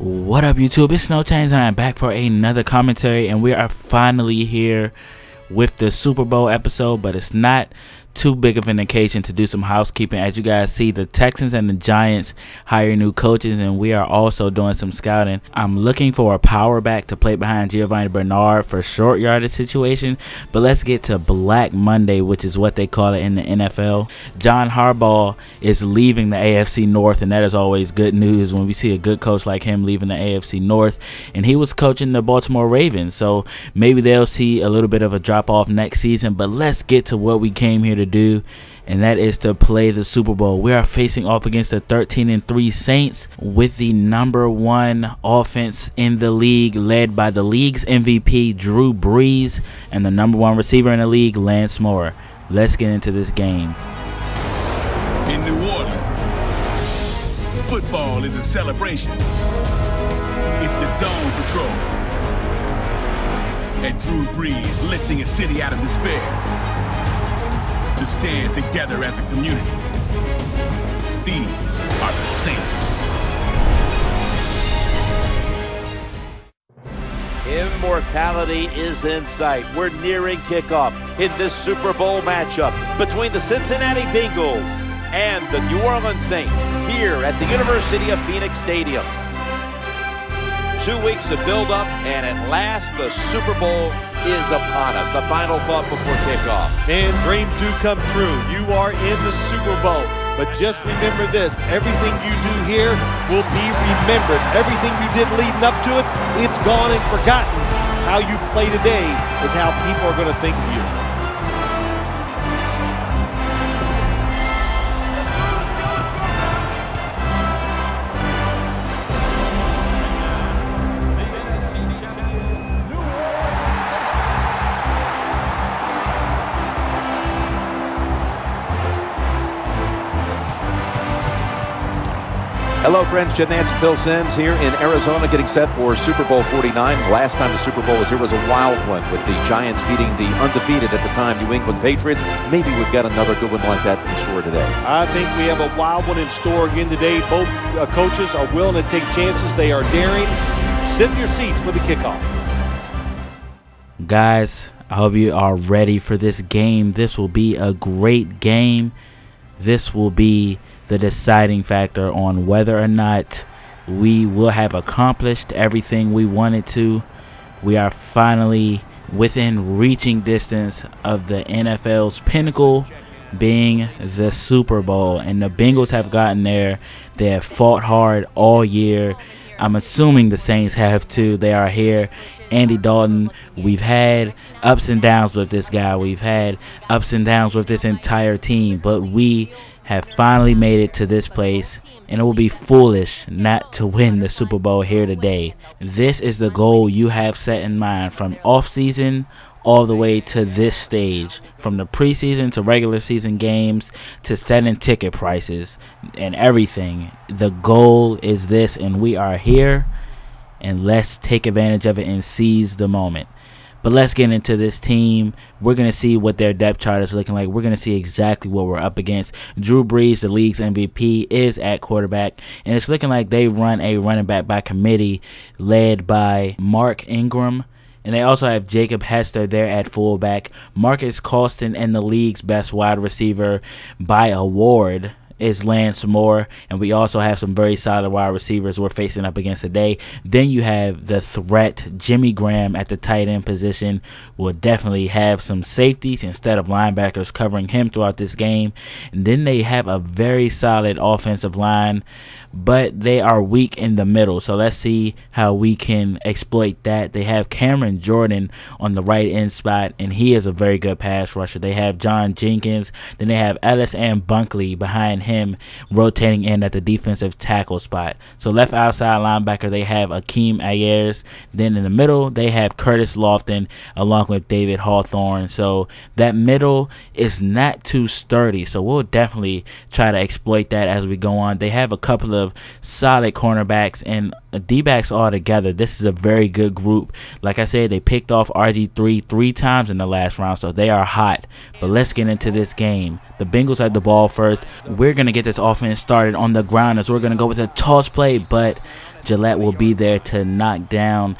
What up, YouTube? It's NoChainzz and I'm back for another commentary, and we are finally here with the Super Bowl episode, but it's not too big of an occasion to do some housekeeping. As you guys see, the Texans and the Giants hire new coaches, and we are also doing some scouting. I'm looking for a power back to play behind Giovanni Bernard for short yardage situation, but let's get to Black Monday, which is what they call it in the NFL. John Harbaugh is leaving the AFC North, and that is always good news when we see a good coach like him leaving the AFC North. And he was coaching the Baltimore Ravens, so maybe they'll see a little bit of a drop off next season. But let's get to what we came here to do, and that is to play the Super Bowl. We are facing off against the 13-3 Saints with the #1 offense in the league, led by the league's MVP Drew Brees and the #1 receiver in the league, Lance Moore. Let's get into this game. In New Orleans, football is a celebration. It's the Dome Patrol, and Drew Brees lifting his city out of despair to stand together as a community. These are the Saints. Immortality is in sight. We're nearing kickoff in this Super Bowl matchup between the Cincinnati Bengals and the New Orleans Saints here at the University of Phoenix Stadium. 2 weeks of build-up, and at last the Super Bowl is upon us. A final thought before kickoff. Man, dreams do come true. You are in the Super Bowl. But just remember this, everything you do here will be remembered. Everything you did leading up to it, it's gone and forgotten. How you play today is how people are going to think of you. Hello friends, Jed Nance and Phil Simms here in Arizona, getting set for Super Bowl 49. Last time the Super Bowl was here was a wild one, with the Giants beating the undefeated at the time New England Patriots. Maybe we've got another good one like that in store today. I think we have a wild one in store again today. Both coaches are willing to take chances. They are daring. Sit in your seats for the kickoff. Guys, I hope you are ready for this game. This will be a great game. This will be the deciding factor on whether or not we will have accomplished everything we wanted to. We are finally within reaching distance of the NFL's pinnacle, being the Super Bowl, and the Bengals have gotten there. They have fought hard all year. I'm assuming the Saints have too. They are here. Andy Dalton, we've had ups and downs with this guy. We've had ups and downs with this entire team, but we have finally made it to this place, and it will be foolish not to win the Super Bowl here today. This is the goal you have set in mind from off-season all the way to this stage, from the preseason to regular season games to setting ticket prices and everything. The goal is this, and we are here, and let's take advantage of it and seize the moment. But let's get into this team. We're going to see what their depth chart is looking like. We're going to see exactly what we're up against. Drew Brees, the league's MVP, is at quarterback. And it's looking like they run a running back by committee led by Mark Ingram. And they also have Jacob Hester there at fullback. Marcus Colston, and the league's best wide receiver by award, is Lance Moore, and we also have some very solid wide receivers we're facing up against today. Then you have the threat Jimmy Graham at the tight end position. Will definitely have some safeties instead of linebackers covering him throughout this game. And then they have a very solid offensive line, but they are weak in the middle, so let's see how we can exploit that. They have Cameron Jordan on the right end spot, and he is a very good pass rusher. They have John Jenkins. Then they have Ellis and Bunkley behind him, rotating in at the defensive tackle spot. So left outside linebacker, they have Akeem Ayers. Then in the middle, they have Curtis Lofton along with David Hawthorne. So that middle is not too sturdy, so we'll definitely try to exploit that as we go on. They have a couple of solid cornerbacks and D-backs all together. This is a very good group. Like I said, they picked off RG3 3 times in the last round, so they are hot. But let's get into this game. The Bengals have the ball first. We're going to get this offense started on the ground as we're going to go with a toss play, but Gillette will be there to knock down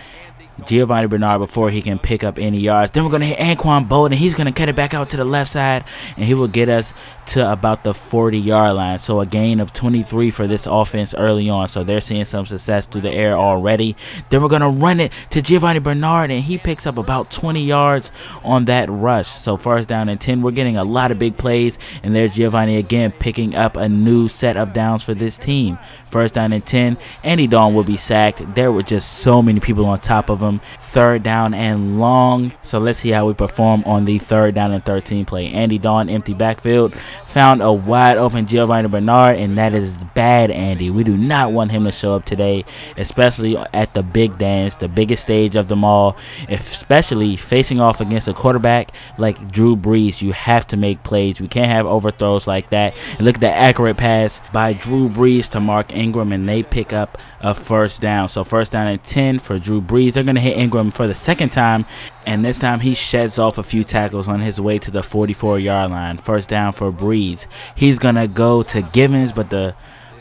Giovanni Bernard before he can pick up any yards. Then we're going to hit Anquan Bolden. He's going to cut it back out to the left side, and he will get us to about the 40-yard line. So a gain of 23 for this offense early on. So they're seeing some success through the air already. Then we're going to run it to Giovanni Bernard, and he picks up about 20 yards on that rush. So first down and 10. We're getting a lot of big plays, and there's Giovanni again picking up a new set of downs for this team. First down and 10. Andy Dalton will be sacked. There were just so many people on top of him. Third down and long. So let's see how we perform on the third down and 13 play. Andy Dalton, empty backfield, found a wide open Giovanni Bernard, and that is bad, Andy. We do not want him to show up today, especially at the big dance, the biggest stage of them all, especially facing off against a quarterback like Drew Brees. You have to make plays. We can't have overthrows like that. And look at the accurate pass by Drew Brees to Mark Ingram, and they pick up a first down. So first down and 10 for Drew Brees. They're going to hit Ingram for the second time, and this time he sheds off a few tackles on his way to the 44-yard line. First down for Brees. He's going to go to Givens, but the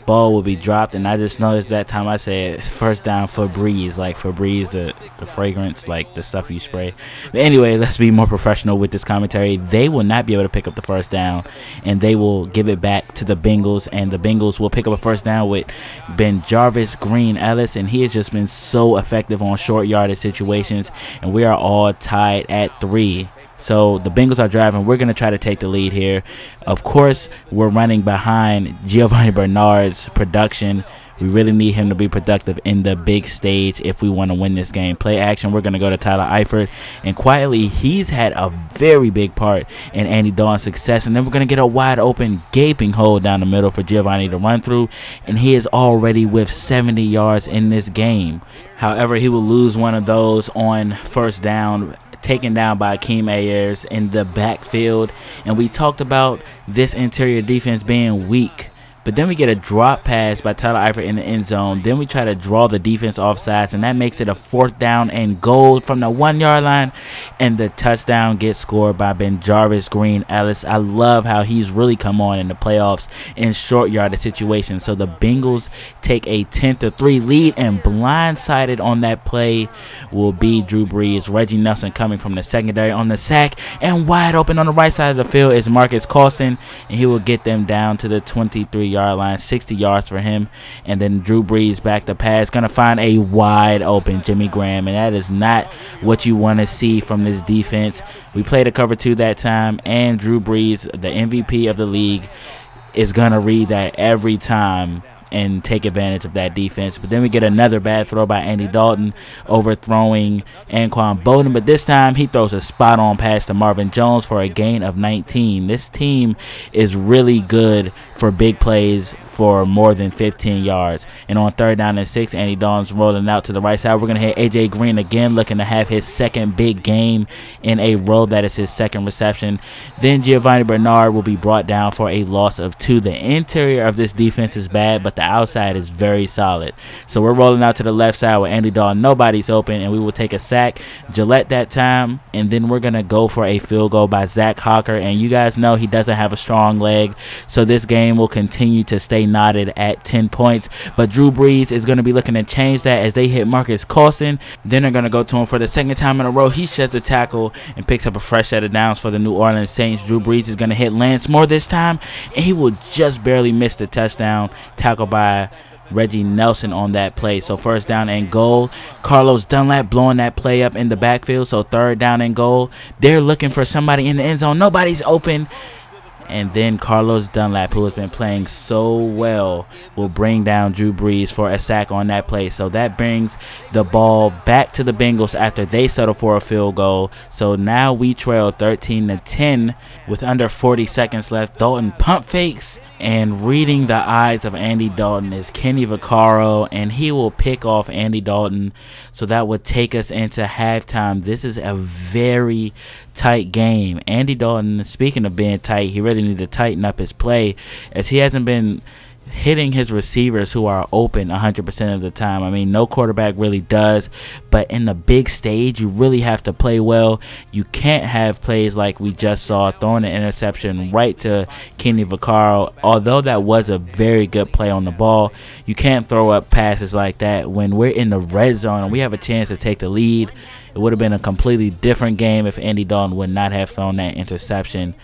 ball will be dropped, and I just noticed that time I said first down for Breeze, like Febreze, the fragrance, like the stuff you spray. But anyway, let's be more professional with this commentary. They will not be able to pick up the first down, and they will give it back to the Bengals, and the Bengals will pick up a first down with Benjarvis Green Ellis, and he has just been so effective on short yardage situations, and we are all tied at 3. So the Bengals are driving. We're going to try to take the lead here. Of course, we're running behind Giovanni Bernard's production. We really need him to be productive in the big stage if we want to win this game. Play action, we're going to go to Tyler Eifert. And quietly, he's had a very big part in Andy Dalton's success. And then we're going to get a wide open, gaping hole down the middle for Giovanni to run through. And he is already with 70 yards in this game. However, he will lose one of those on first down, taken down by Akeem Ayers in the backfield. And we talked about this interior defense being weak, but then we get a drop pass by Tyler Eifert in the end zone. Then we try to draw the defense off sides, and that makes it a fourth down and goal from the 1-yard line, and the touchdown gets scored by Benjarvis Green Ellis. I love how he's really come on in the playoffs in short yardage situations. So the Bengals take a 10-3 lead, and blindsided on that play will be Drew Brees. Reggie Nelson coming from the secondary on the sack, and wide open on the right side of the field is Marcus Colston, and he will get them down to the 23-yard line, 60 yards for him. And then Drew Brees back to pass, gonna find a wide open Jimmy Graham, and that is not what you want to see from this defense. We played a cover 2 that time, and Drew Brees, the MVP of the league, is gonna read that every time and take advantage of that defense. But then we get another bad throw by Andy Dalton, overthrowing Anquan Bolden, but this time he throws a spot-on pass to Marvin Jones for a gain of 19. This team is really good for big plays for more than 15 yards. And on third down and 6, Andy Dalton's rolling out to the right side. We're going to hit A.J. Green again, looking to have his second big game in a row. That is his second reception. Then Giovanni Bernard will be brought down for a loss of 2. The interior of this defense is bad, but the outside is very solid. So we're rolling out to the left side with Andy Dalton. Nobody's open, and we will take a sack. Gillette that time, and then we're going to go for a field goal by Zach Hawker. And you guys know he doesn't have a strong leg, so this game will continue to stay knotted at 10 points. But Drew Brees is going to be looking to change that as they hit Marcus Colston. Then they're going to go to him for the second time in a row. He sheds the tackle and picks up a fresh set of downs for the New Orleans Saints. Drew Brees is going to hit Lance Moore this time, and he will just barely miss the touchdown tackle by Reggie Nelson on that play. So first down and goal. Carlos Dunlap blowing that play up in the backfield. So third down and goal. They're looking for somebody in the end zone. Nobody's open. And then Carlos Dunlap, who has been playing so well, will bring down Drew Brees for a sack on that play. So that brings the ball back to the Bengals after they settle for a field goal. So now we trail 13-10 with under 40 seconds left. Dalton pump fakes, and reading the eyes of Andy Dalton is Kenny Vaccaro, and he will pick off Andy Dalton. So that would take us into halftime. This is a very tight game. Andy Dalton, speaking of being tight, he really needed to tighten up his play, as he hasn't been hitting his receivers who are open 100% of the time. I mean, no quarterback really does, but in the big stage, you really have to play well. You can't have plays like we just saw, throwing an interception right to Kenny Vaccaro. Although that was a very good play on the ball, you can't throw up passes like that when we're in the red zone and we have a chance to take the lead. It would have been a completely different game if Andy Dalton would not have thrown that interception.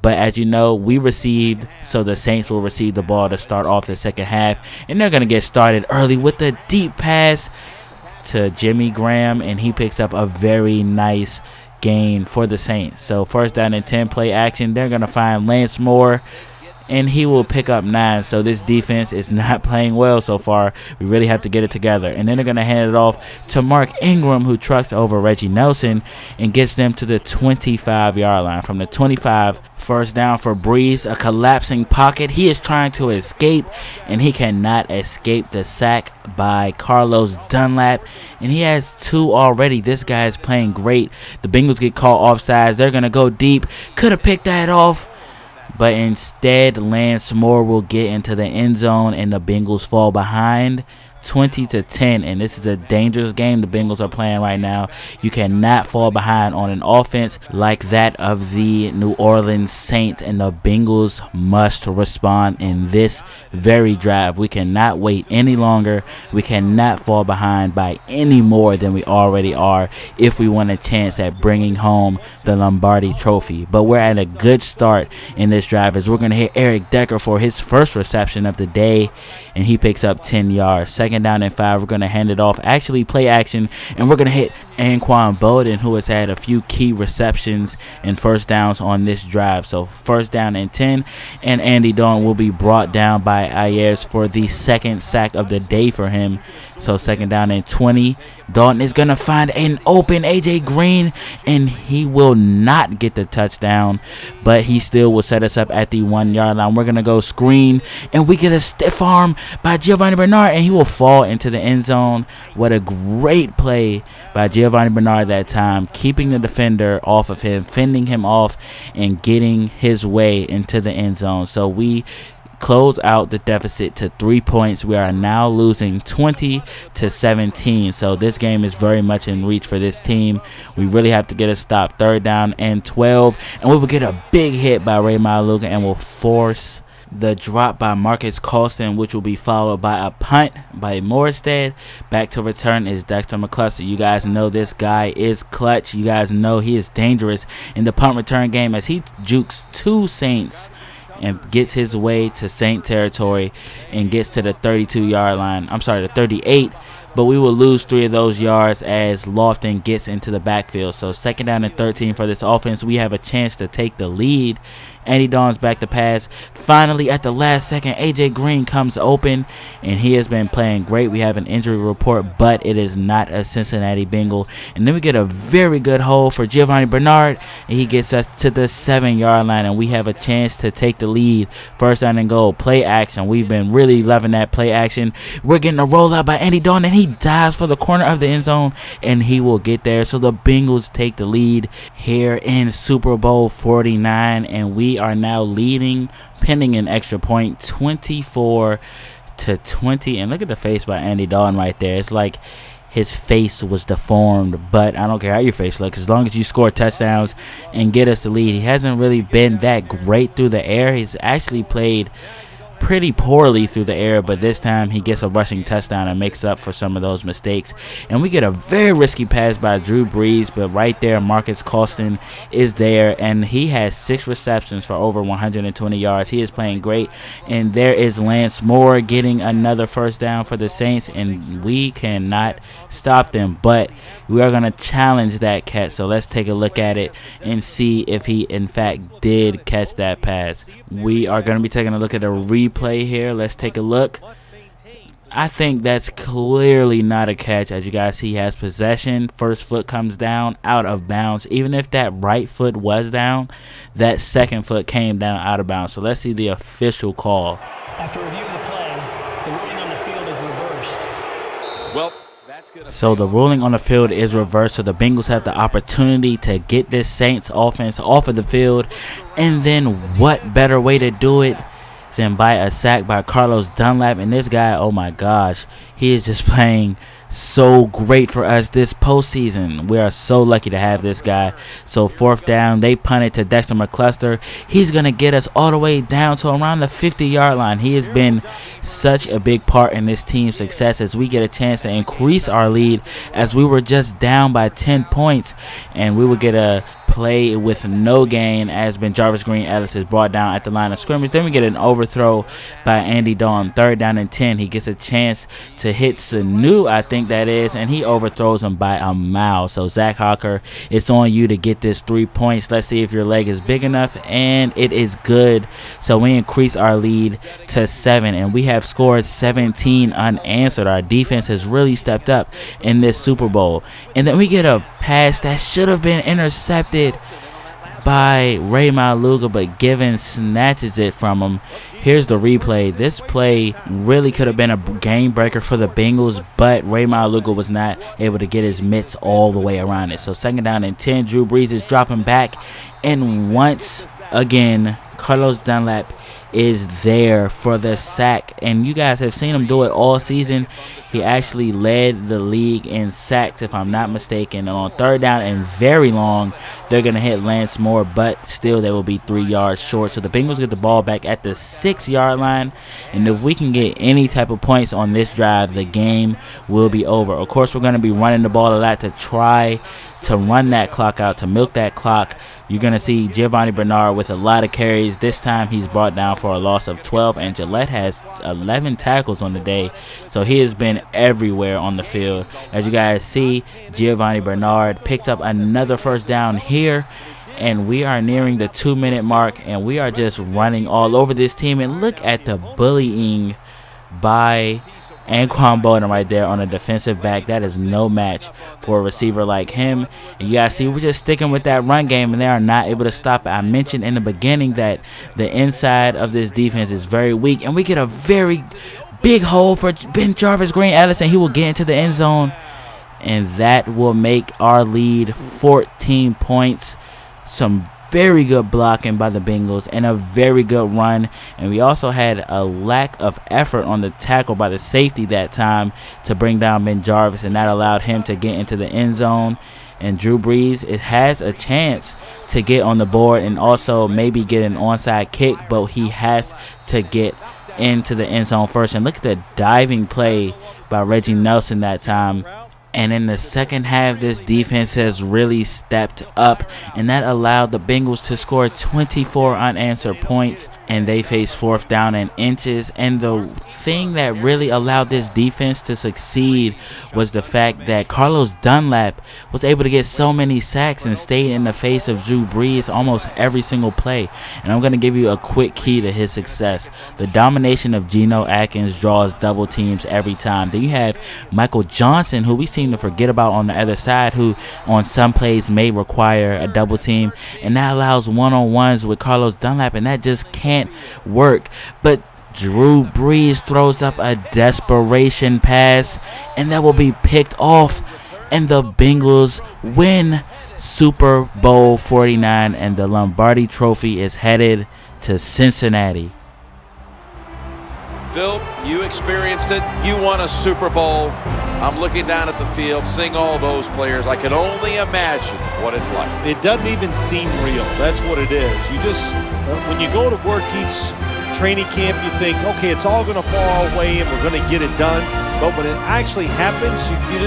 But as you know, we received, so the Saints will receive the ball to start off the second half. And they're going to get started early with a deep pass to Jimmy Graham. And he picks up a very nice gain for the Saints. So first down and 10, play action. They're going to find Lance Moore, and he will pick up 9. So this defense is not playing well so far. We really have to get it together. And then they're going to hand it off to Mark Ingram, who trucks over Reggie Nelson and gets them to the 25-yard line. From the 25, first down for Breeze, a collapsing pocket. He is trying to escape, and he cannot escape the sack by Carlos Dunlap, and he has 2 already. This guy is playing great. The Bengals get caught offsides. They're going to go deep. Could have picked that off, but instead Lance Moore will get into the end zone and the Bengals fall behind 20-10. And this is a dangerous game the Bengals are playing right now. You cannot fall behind on an offense like that of the New Orleans Saints, and the Bengals must respond in this very drive. We cannot wait any longer. We cannot fall behind by any more than we already are if we want a chance at bringing home the Lombardi Trophy. But we're at a good start in this drive as we're going to hit Eric Decker for his first reception of the day, and he picks up 10 yards. Second down and 5, we're going to hand it off, actually play action, and we're going to hit Anquan Bolden, who has had a few key receptions and first downs on this drive. So first down and 10, and Andy Dalton will be brought down by Ayers for the second sack of the day for him. So second down and 20, Dalton is going to find an open AJ Green, and he will not get the touchdown, but he still will set us up at the 1-yard line. We're going to go screen, and we get a stiff arm by Giovanni Bernard, and he will fall into the end zone. What a great play by Giovanni Bernard that time, keeping the defender off of him, fending him off, and getting his way into the end zone. So we close out the deficit to 3 points. We are now losing 20-17. So this game is very much in reach for this team. We really have to get a stop. Third down and 12, and we will get a big hit by Ray Maluga and will force the drop by Marcus Colston, which will be followed by a punt by Morstead. Back to return is Dexter McCluster. You guys know this guy is clutch. You guys know he is dangerous in the punt return game as he jukes 2 Saints and gets his way to Saint territory and gets to the 32-yard line. I'm sorry, the 38. But we will lose 3 of those yards as Lofton gets into the backfield. So second down and 13 for this offense. We have a chance to take the lead. Andy Dalton's back to pass. Finally, at the last second, AJ Green comes open, and he has been playing great. We have an injury report, but it is not a Cincinnati Bengal. And then we get a very good hold for Giovanni Bernard, and he gets us to the 7-yard line, and we have a chance to take the lead. First down and goal, play action. We've been really loving that play action. We're getting a rollout by Andy Dalton, and he dives for the corner of the end zone, and he will get there. So the Bengals take the lead here in Super Bowl 49, and we are now leading pending an extra point, 24-20. And look at the face by Andy Dalton right there. It's like his face was deformed, but I don't care how your face looks, as long as you score touchdowns and get us the lead. He hasn't really been that great through the air. He's actually played pretty poorly through the air, but this time he gets a rushing touchdown and makes up for some of those mistakes. And we get a very risky pass by Drew Brees, but right there Marcus Colston is there, and he has 6 receptions for over 120 yards. He is playing great. And there is Lance Moore getting another first down for the Saints, and we cannot stop them, but we are going to challenge that catch. So let's take a look at it and see if he in fact did catch that pass. We are going to be taking a look at a replay here. Let's take a look. I think that's clearly not a catch. As you guys see, he has possession. First foot comes down out of bounds. Even if that right foot was down, that second foot came down out of bounds. So let's see the official call. After review of the play, the ruling on the field is reversed. Well, so the ruling on the field is reversed, so the Bengals have the opportunity to get this Saints offense off of the field. And then what better way to do it than by a sack by Carlos Dunlap. And this guy, oh my gosh, he is just playing so great for us this postseason. We are so lucky to have this guy. So 4th down, they punt it to Dexter McCluster. He's going to get us all the way down to around the 50-yard line. He has been such a big part in this team's success as we get a chance to increase our lead, as we were just down by 10 points, and we would get a play with no gain as Jarvis Green Ellis is brought down at the line of scrimmage. Then we get an overthrow by Andy Dalton. 3rd down and 10. He gets a chance to hit Sanu, I think that is, and he overthrows him by a mile. So Zach Hawker, it's on you to get this 3 points. Let's see if your leg is big enough, and it is good. So we increase our lead to 7, and we have scored 17 unanswered. Our defense has really stepped up in this Super Bowl. And then we get a pass that should have been intercepted by Ray Maluga, but Givens snatches it from him. Here's the replay. This play really could have been a game breaker for the Bengals, but Ray Maluga was not able to get his mitts all the way around it. So 2nd down and 10. Drew Brees is dropping back, and once again Carlos Dunlap is there for the sack, and you guys have seen him do it all season. He actually led the league in sacks, if I'm not mistaken. And on 3rd down and very long, they're going to hit Lance Moore, but still they will be 3 yards short. So the Bengals get the ball back at the 6-yard line, and if we can get any type of points on this drive, the game will be over. Of course, we're going to be running the ball a lot to try to run that clock out, to milk that clock. You're going to see Giovanni Bernard with a lot of carries. This time he's brought down for a loss of 12, and Gillette has 11 tackles on the day. So he has been everywhere on the field. As you guys see, Giovanni Bernard picks up another 1st down here, and we are nearing the 2-minute mark, and we are just running all over this team. And look at the bullying by Anquan Boldin right there on a defensive back. That is no match for a receiver like him. And you guys see, we're just sticking with that run game, and they are not able to stop it. I mentioned in the beginning that the inside of this defense is very weak, and we get a very big hole for Jarvis Green Ellis, and he will get into the end zone, and that will make our lead 14 points. Some very good blocking by the Bengals and a very good run, and we also had a lack of effort on the tackle by the safety that time to bring down Ben Jarvis, and that allowed him to get into the end zone. And Drew Brees, it has a chance to get on the board and also maybe get an onside kick, but he has to get into the end zone first. And look at the diving play by Reggie Nelson that time. And in the second half, this defense has really stepped up, and that allowed the Bengals to score 24 unanswered points, and they faced 4th down and inches. And the thing that really allowed this defense to succeed was the fact that Carlos Dunlap was able to get so many sacks and stayed in the face of Drew Brees almost every single play. And I'm going to give you a quick key to his success. The domination of Geno Atkins draws double teams every time. Then you have Michael Johnson, who we seem to forget about on the other side, who on some plays may require a double team, and that allows one-on-ones with Carlos Dunlap, and that just can't work. But Drew Brees throws up a desperation pass, and that will be picked off, and the Bengals win Super Bowl 49, and the Lombardi Trophy is headed to Cincinnati. Phil, you experienced it. You won a Super Bowl. I'm looking down at the field, seeing all those players. I can only imagine what it's like. It doesn't even seem real. That's what it is. You just, when you go to work each training camp, you think, okay, it's all going to fall away and we're going to get it done. But when it actually happens, you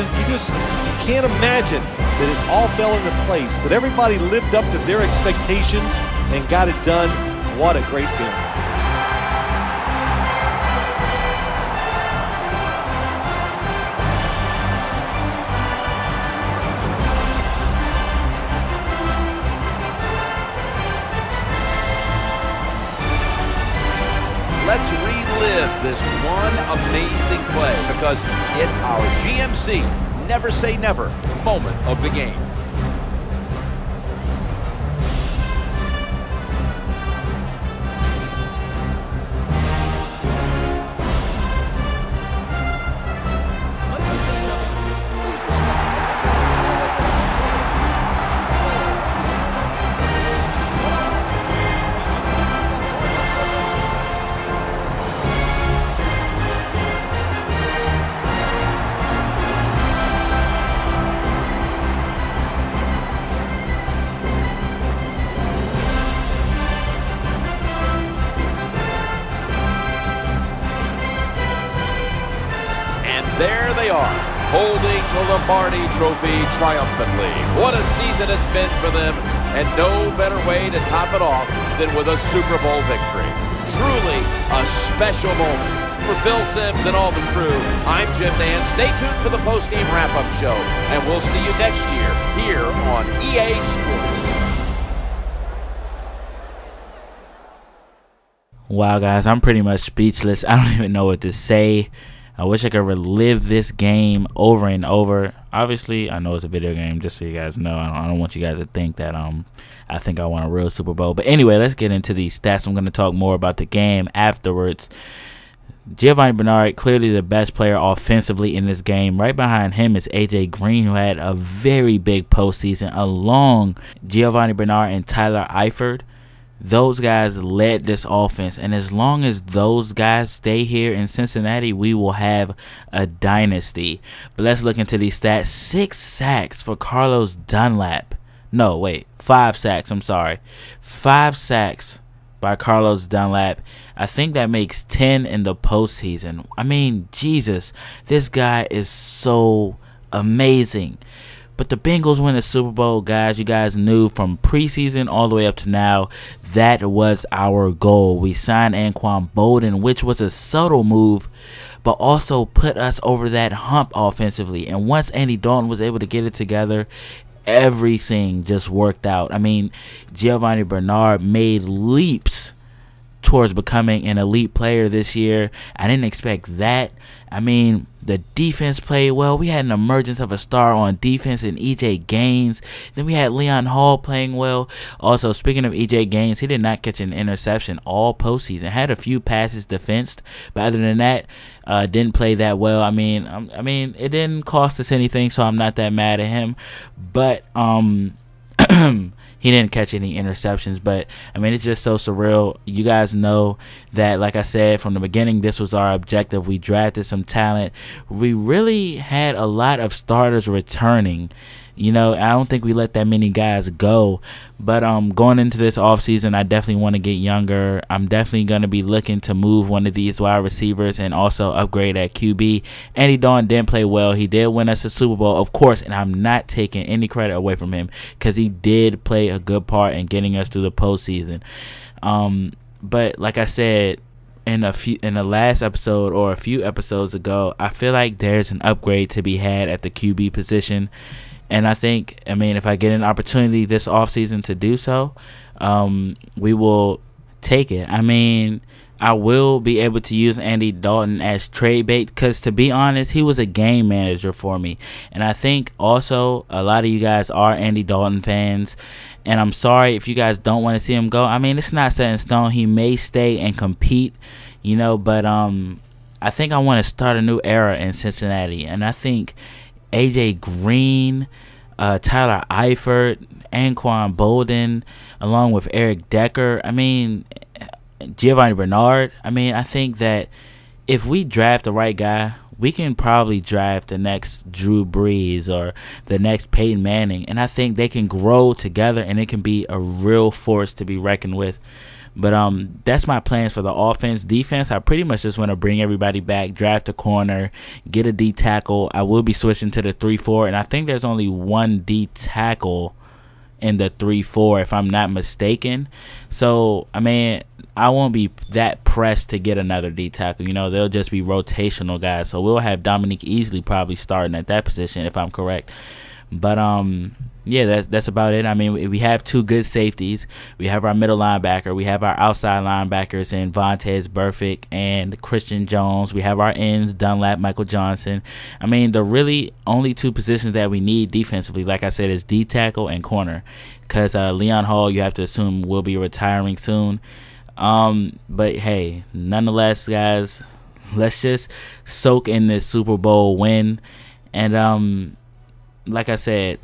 can't imagine that it all fell into place, that everybody lived up to their expectations and got it done. What a great feeling. Let's relive this one amazing play because it's our GMC Never Say Never moment of the game. the Lombardi Trophy triumphantly. What a season it's been for them, and no better way to top it off than with a Super Bowl victory. Truly a special moment. For Phil Simms and all the crew, I'm Jim Nance. Stay tuned for the post-game wrap-up show, and we'll see you next year here on EA Sports. Wow, guys, I'm pretty much speechless. I don't even know what to say. I wish I could relive this game over and over. Obviously, I know it's a video game, just so you guys know. I don't want you guys to think that I think I won a real Super Bowl. But anyway, let's get into these stats. I'm going to talk more about the game afterwards. Giovanni Bernard, clearly the best player offensively in this game. Right behind him is AJ Green, who had a very big postseason, along Giovanni Bernard and Tyler Eifert. Those guys led this offense, and as long as those guys stay here in Cincinnati, we will have a dynasty. But let's look into these stats. 6 sacks for Carlos Dunlap. No, wait, 5 sacks. I'm sorry. 5 sacks by Carlos Dunlap. I think that makes 10 in the postseason. I mean, Jesus, this guy is so amazing. But the Bengals win the Super Bowl, guys. You guys knew from preseason all the way up to now, that was our goal. We signed Anquan Boldin, which was a subtle move, but also put us over that hump offensively. And once Andy Dalton was able to get it together, everything just worked out. I mean, Giovanni Bernard made leaps towards becoming an elite player this year. I didn't expect that. I mean, the defense played well. We had an emergence of a star on defense in EJ Gaines. Then we had Leon Hall playing well. Also, speaking of EJ Gaines, he did not catch an interception all postseason. Had a few passes defensed, but other than that, didn't play that well. I mean, it didn't cost us anything, so I'm not that mad at him. But he didn't catch any interceptions, but I mean, it's just so surreal. You guys know that, like I said from the beginning, this was our objective. We drafted some talent. We really had a lot of starters returning. You know, I don't think we let that many guys go. But going into this offseason, I definitely want to get younger. I'm definitely going to be looking to move one of these wide receivers and also upgrade at QB. Andy Dalton didn't play well. He did win us a Super Bowl, of course, and I'm not taking any credit away from him because he did play a good part in getting us through the postseason. But like I said, in the last episode or a few episodes ago, I feel like there's an upgrade to be had at the QB position. And I think, I mean, if I get an opportunity this offseason to do so, we will take it. I mean, I will be able to use Andy Dalton as trade bait because, to be honest, he was a game manager for me. And I think also a lot of you guys are Andy Dalton fans. And I'm sorry if you guys don't want to see him go. I mean, it's not set in stone. He may stay and compete, you know, but I think I want to start a new era in Cincinnati. And I think AJ Green, Tyler Eifert, Anquan Boldin, along with Eric Decker, I mean, Giovanni Bernard. I mean, I think that if we draft the right guy, we can probably draft the next Drew Brees or the next Peyton Manning. And I think they can grow together and it can be a real force to be reckoned with. But that's my plans for the offense. Defense, I pretty much just want to bring everybody back, draft a corner, get a D tackle. I will be switching to the 3-4, and I think there's only one D tackle in the 3-4 if I'm not mistaken. So, I mean, I won't be that pressed to get another D tackle. You know, they'll just be rotational guys. So we'll have Dominique Easley probably starting at that position if I'm correct. But yeah, that's about it. I mean, we have 2 good safeties. We have our middle linebacker. We have our outside linebackers in Vontaze Burfict and Christian Jones. We have our ends, Dunlap, Michael Johnson. I mean, the really only 2 positions that we need defensively, like I said, is D tackle and corner. Because Leon Hall, you have to assume, will be retiring soon. But hey, nonetheless, guys, let's just soak in this Super Bowl win. And like I said,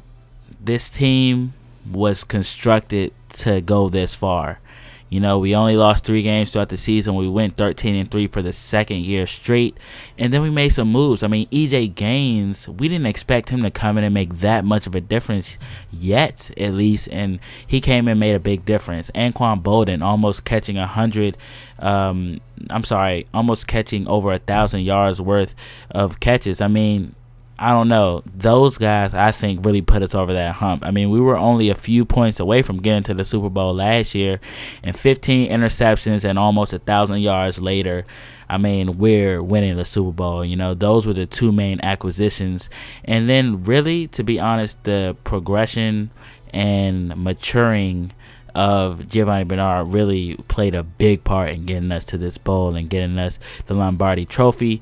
this team was constructed to go this far. You know, we only lost 3 games throughout the season. We went 13-3 for the 2nd year straight. And then we made some moves. I mean, EJ Gaines, we didn't expect him to come in and make that much of a difference yet, at least. And he came and made a big difference. Anquan Boldin almost catching almost catching over 1,000 yards worth of catches. I mean, I don't know. Those guys, I think, really put us over that hump. I mean, we were only a few points away from getting to the Super Bowl last year, and 15 interceptions and almost 1,000 yards later, I mean, we're winning the Super Bowl. You know, those were the two main acquisitions. And then, really, to be honest, the progression and maturing of Giovanni Bernard really played a big part in getting us to this bowl and getting us the Lombardi Trophy.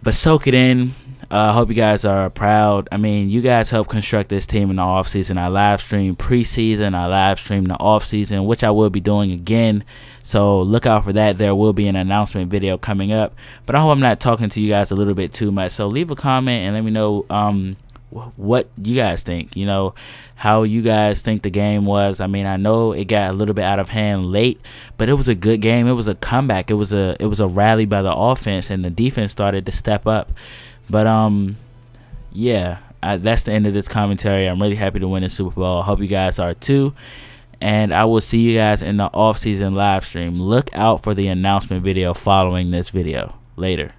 But soak it in. I hope you guys are proud. I mean, you guys helped construct this team in the offseason. I live streamed preseason. I live streamed the offseason, which I will be doing again. So look out for that. There will be an announcement video coming up. But I hope I'm not talking to you guys a little bit too much. So leave a comment and let me know what you guys think. You know, how you guys think the game was. I mean, I know it got a little bit out of hand late, but it was a good game. It was a comeback. It was a rally by the offense, and the defense started to step up. But yeah, that's the end of this commentary. I'm really happy to win the Super Bowl. I hope you guys are too. And I will see you guys in the off-season live stream. Look out for the announcement video following this video. Later.